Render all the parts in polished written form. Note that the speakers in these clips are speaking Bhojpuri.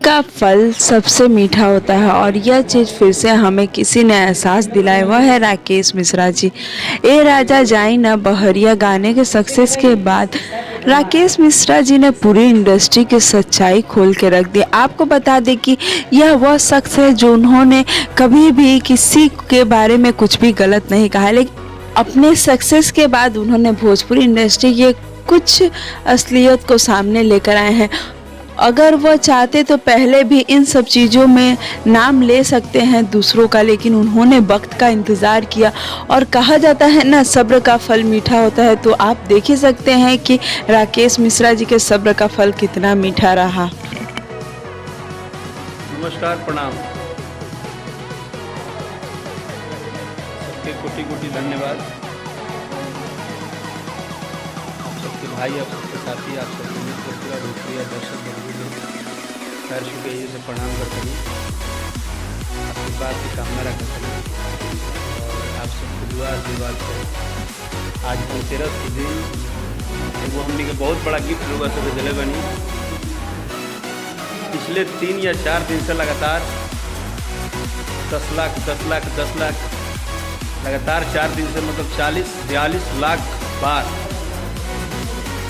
का फल सबसे मीठा होता है और यह चीज़ फिर से हमें किसी ने एहसास दिलाया, वह है राकेश मिश्रा जी। ए राजा जाई ना बहरिया गाने के सक्सेस के बाद राकेश मिश्रा जी ने पूरी इंडस्ट्री की सच्चाई खोल के रख दी। आपको बता दें कि यह वह शख्स है जो उन्होंने कभी भी किसी के बारे में कुछ भी गलत नहीं कहा, लेकिन अपने सक्सेस के बाद उन्होंने भोजपुरी इंडस्ट्री के कुछ असलियत को सामने लेकर आए हैं। अगर वह चाहते तो पहले भी इन सब चीज़ों में नाम ले सकते हैं दूसरों का, लेकिन उन्होंने वक्त का इंतज़ार किया। और कहा जाता है ना, सब्र का फल मीठा होता है, तो आप देख ही सकते हैं कि राकेश मिश्रा जी के सब्र का फल कितना मीठा रहा। नमस्कार, प्रणाम। सबके कोटि कोटि धन्यवाद। आप सबके भाई, आप सबके साथी, आप सबके मित्र, पूरा भोजपुरी दर्शक बंधु पैर छू के से प्रणाम करते हैं। आपकी बात की कामना रखते हैं और आप सबको दुआ आशीर्वाद करें। आज 13 के दिन वो हमने के बहुत बड़ा गिफ्ट लोग सब दिले बनी। पिछले 3 या 4 दिन से लगातार 10 लाख लगातार 4 दिन से, मतलब 40-42 लाख बार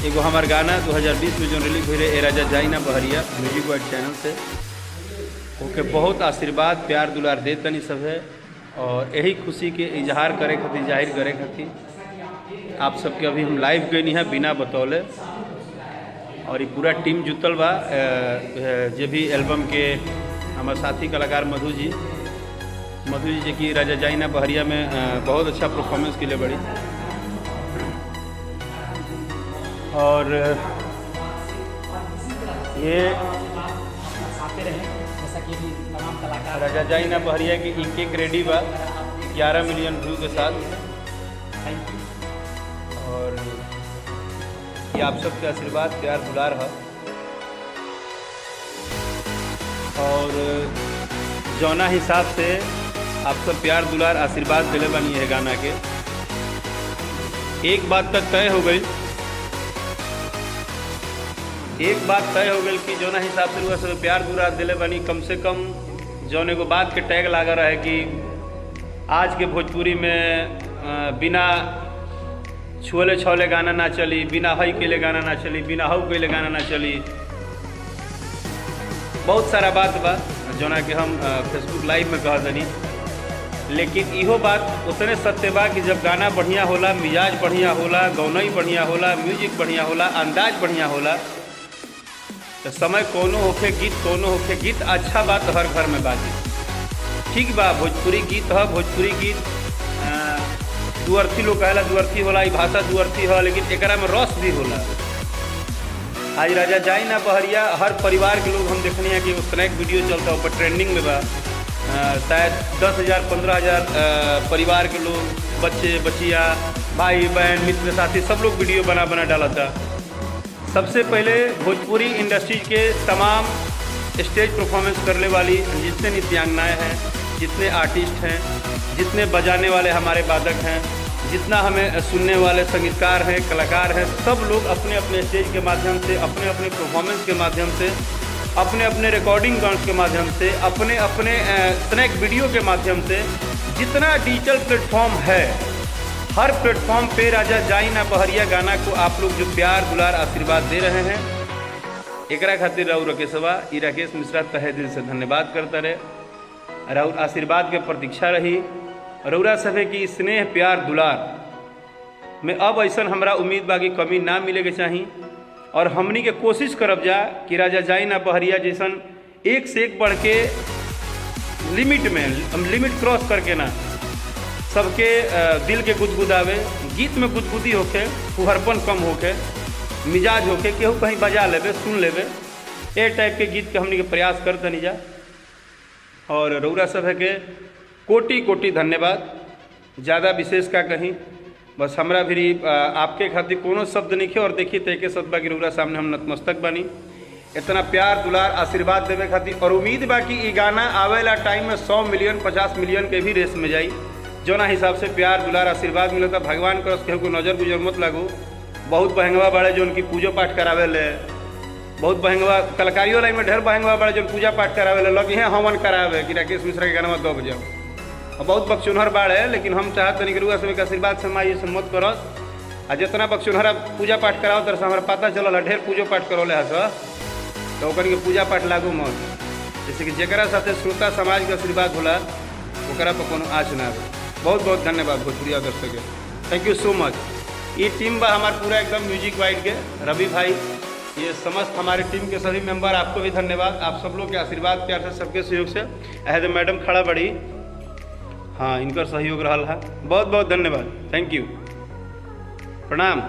एगो हमार गाना 2020 में जो रिलीज हुई रहे ए राजा जाई ना बहरिया म्यूजिक वर्ल्ड चैनल से, ओके बहुत आशीर्वाद प्यार दुलार दे तनी सब है। और यही खुशी के इजहार करे खातिर, जाहिर करे खातिर आप सबके अभी हम लाइव गई है बिना बतौले। और ये पूरा टीम जुटल बा, जे भी एल्बम के हमारे साथी कलाकार मधु जी की राजा जाई ना बहरिया में बहुत अच्छा परफॉर्मेंस के लिए बड़ी। और ये राजा जाई ना बहरिया की एक रेडी बा 11 मिलियन व्यू के साथ। और ये आप सबके आशीर्वाद प्यार दुलार है। और जौना हिसाब से आप सब प्यार दुलार आशीर्वाद दिले बनी है गाना के, एक बात तक तय हो गई कि जौना हिसाब से लोग सब प्यार दुलार दिले बनी, कम से कम जौन एगो बात के टैग लागा रहे कि आज के भोजपुरी में बिना छुअले छौले गाना ना चली, बिना हई केले गाना ना चली, बिना हऊ केले गाना ना चली। बहुत सारा बात बा जोना कि हम फेसबुक लाइव में कह दनी, लेकिन इहो बात उतने सत्य बा कि जब गाना बढ़िया होला, मिजाज बढ़िया होला, गौनई बढ़िया होला, म्यूजिक बढ़िया होला, अंदाज बढ़िया होला, तो समय कोनो होखे गीत, कोनो होखे गीत अच्छा बात हर घर में बाजी। ठीक बा, भोजपुरी गीत है, भोजपुरी गीत दुअर्थी लोग कहला दुअर्थी होला, भाषा दुअर्थी है, लेकिन एकरा में रस भी होला। आज राजा जाई ना बहरिया हर परिवार के लोग हम देखने हैं कि उस तरह एक वीडियो चलता है, ऊपर ट्रेंडिंग में बा। शायद 10,000 15,000 परिवार के लोग, बच्चे बच्चियाँ, भाई बहन, मित्र साथी सब लोग वीडियो बना बना डाला था। सबसे पहले भोजपुरी इंडस्ट्री के तमाम स्टेज परफॉर्मेंस करने वाली जितने नृत्यांगनाएँ हैं, जितने आर्टिस्ट हैं, जितने बजाने वाले हमारे वादक हैं, जितना हमें सुनने वाले संगीतकार हैं, कलाकार हैं, सब लोग अपने अपने स्टेज के माध्यम से, अपने अपने परफॉर्मेंस के माध्यम से, अपने अपने रिकॉर्डिंग गानों के माध्यम से, अपने अपने स्नैक वीडियो के माध्यम से, जितना डिजिटल प्लेटफॉर्म है, हर प्लेटफॉर्म पे राजा जाई ना बहरिया गाना को आप लोग जो प्यार दुलार आशीर्वाद दे रहे हैं, एकरा खातिर राउर राकेशवा ई राकेश मिश्रा तहे दिल से धन्यवाद करता रहे। राउर आशीर्वाद के प्रतीक्षा रही। रउरा सभे की स्नेह प्यार दुलार में अब ऐसा हमरा उम्मीद बा कि कमी ना मिले के चाही। और हमनी के कोशिश करब जा कि राजा जाई ना बहरिया जैसन एक से एक बढ़ के लिमिट क्रॉस करके ना सबके दिल के गुदगुदावे, गीत में गुदगुदी होके, फुहरपन कम होके, मिजाज होके, केहू कहीं बजा लेवे, सुन लेवे, ए टाइप के गीत के हमनी के प्रयास करते नहीं जा। और रउरा सभे के कोटि कोटि धन्यवाद। ज़्यादा विशेष का कहीं, बस हमरा भी आपके खातिर कोनो शब्द नहीं है। और देखिए तो एक शब्द बाकी रउरा सामने हम नतमस्तक बनी, इतना प्यार दुलार आशीर्वाद देवे खातिर। और उम्मीद बा कि ई गाना आवेला टाइम में 100 मिलियन 50 मिलियन के भी रेस में जाई। जोना हिसाब से प्यार दुलार आशीर्वाद मिलता, भगवान करस केहू को नज़र गुजर मत लागू। बहुत बहंगवा बड़े जो उनकी पूजो पाठ करावे ले, बहुत बहंगवा कलाकारियों लाइन में ढेर बहंगवा बड़े जो पूजा पाठ करावे लगे हैं हवन करावे कि राकेश मिश्रा के गाना दब जाओ। और बहुत बक्चुनहर बाढ़ है, लेकिन हम चाहते नहीं करूँगा सब आशीर्वाद से माई से मत करस। आ जितना बक्चुनहरा पूजा पाठ कराओ तरह से हमारा पता चलल है ढेर पूजो पाठ करौले है सर, तो ओकर के पूजा पाठ लागू मत। जैसे कि जरा साथे श्रोता समाज के आशीर्वाद होला ओकरा पर कोनो आँच ना आवे। बहुत बहुत धन्यवाद भोजपुरिया दर्शक, थैंक यू सो मच। ये टीम बा हमारे पूरा एकदम म्यूजिक वाइड के रवि भाई, ये समस्त हमारे टीम के सभी मेंबर, आपको भी धन्यवाद। आप सब लोग के आशीर्वाद प्यार से सबके सहयोग से अहद मैडम खड़ा बड़ी, हाँ इनका सहयोग रहा है, बहुत बहुत धन्यवाद, थैंक यू, प्रणाम।